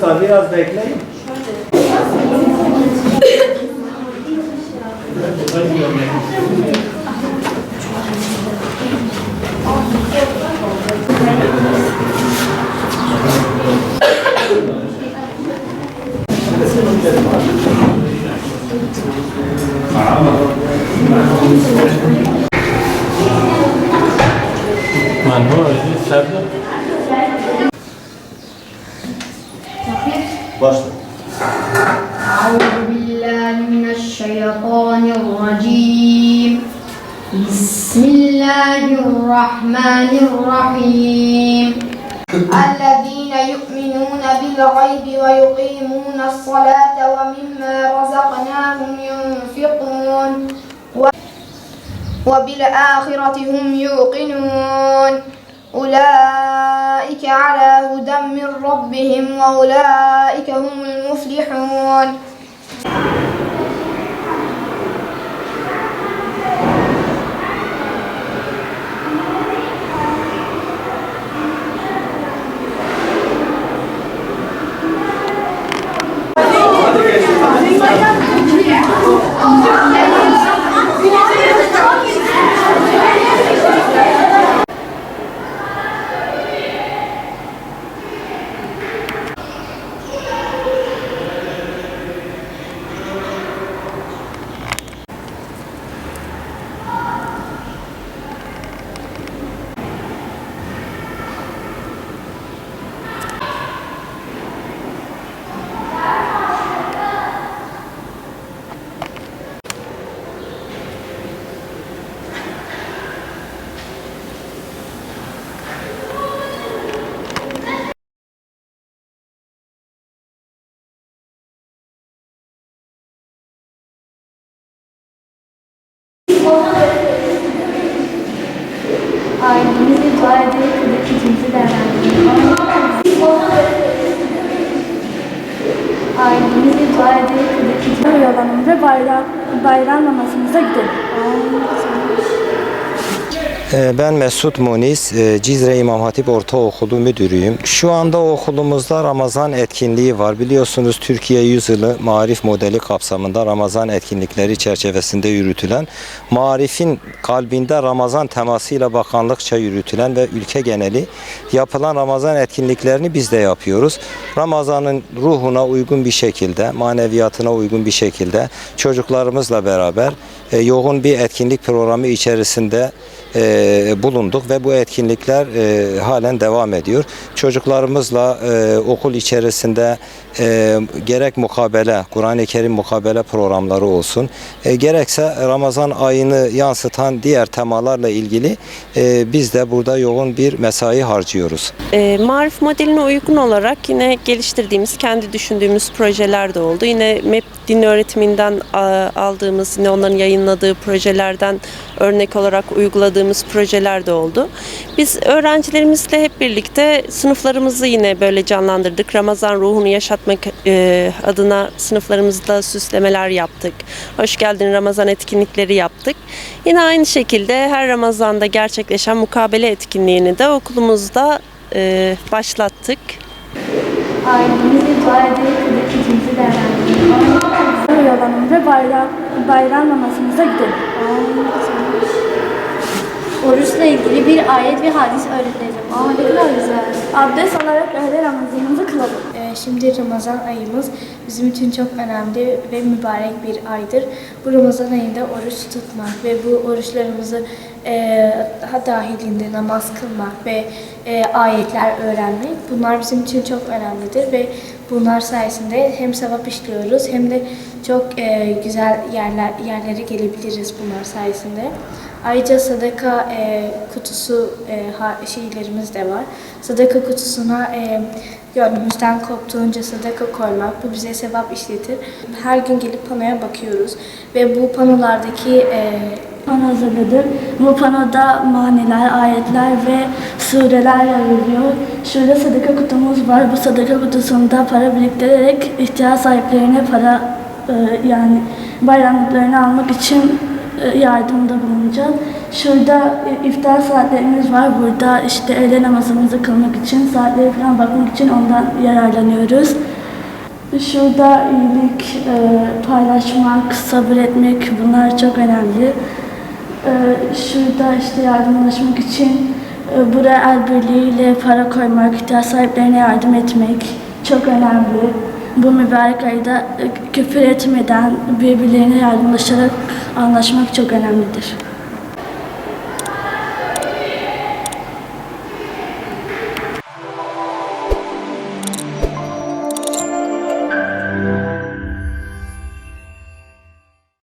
Esra biraz bekleyin. Başla. Euzubillahimineşşeytanirracim. Bismillahirrahmanirrahim. Ellezîne yu'minûne bil gaybi ve yuqîmûne's-salâte ve mimmâ razaknâhum yunfikûn ve bil âhireti hum yuqinûn. Ulaike ala huden min rabbihim ve ulaike humul muflihun. Ailemizi dua ederek gücümüzü değerlendirelim. Ailemizi dua ederek gücümüzü oyalanın ve bayram namazımıza gidelim. Ben Mesut Muniz, Cizre İmam Hatip Ortaokulu Müdürüyüm. Şu anda okulumuzda Ramazan etkinliği var. Biliyorsunuz Türkiye Yüzyılı Marif Modeli kapsamında Ramazan etkinlikleri çerçevesinde yürütülen, marifin kalbinde Ramazan temasıyla bakanlıkça yürütülen ve ülke geneli yapılan Ramazan etkinliklerini biz de yapıyoruz. Ramazan'ın ruhuna uygun bir şekilde, maneviyatına uygun bir şekilde çocuklarımızla beraber yoğun bir etkinlik programı içerisinde bulunduk ve bu etkinlikler halen devam ediyor. Çocuklarımızla okul içerisinde gerek mukabele, Kur'an-ı Kerim mukabele programları olsun, gerekse Ramazan ayını yansıtan diğer temalarla ilgili biz de burada yoğun bir mesai harcıyoruz. Marif modeline uygun olarak yine geliştirdiğimiz, kendi düşündüğümüz projeler de oldu. Yine MEP din öğretiminden aldığımız, yine onların yayınladığı projelerden örnek olarak uyguladığımız projeler de oldu. Biz öğrencilerimizle hep birlikte sınıflarımızı yine böyle canlandırdık. Ramazan ruhunu yaşatmak adına sınıflarımızda süslemeler yaptık. Hoş geldin Ramazan etkinlikleri yaptık. Yine aynı şekilde her Ramazan'da gerçekleşen mukabele etkinliğini de okulumuzda başlattık. Ailemizi dua ederek gücümüzü değerlendirelim. Oyalanın ve bayram namazımıza gidelim. Oruçla ilgili bir ayet ve hadis öğreteceğim. Ne kadar güzel. Abdest alarak öğle namazımızı kılalım. Şimdi Ramazan ayımız bizim için çok önemli ve mübarek bir aydır. Bu Ramazan ayında oruç tutmak ve bu oruçlarımızı dahilinde namaz kılmak ve ayetler öğrenmek, bunlar bizim için çok önemlidir ve bunlar sayesinde hem sevap işliyoruz hem de çok güzel yerlere gelebiliriz bunlar sayesinde. Ayrıca sadaka kutusu şeylerimiz de var. Sadaka kutusuna gönlümüzden koptuğunca sadaka koymak, bu bize sevap işletir. Her gün gelip panoya bakıyoruz ve bu panolardaki Pano hazırladık. Bu panoda maniler, ayetler ve sureler yazılıyor. Şurada sadaka kutumuz var. Bu sadaka kutusunda para biriktirerek ihtiyaç sahiplerine para yani bayramlıklarını almak için yardımda bulunacağız. Şurada iftar saatlerimiz var. Burada işte öğle namazımızı kılmak için, saatleri falan bakmak için ondan yararlanıyoruz. Şurada iyilik, paylaşmak, sabır etmek bunlar çok önemli. Şurada işte yardımlaşmak için buraya el birliğiyle para koymak, ihtiyaç sahiplerine yardım etmek çok önemli. Bu mübarek ayda küfür etmeden birbirlerine yardımlaşarak anlaşmak çok önemlidir.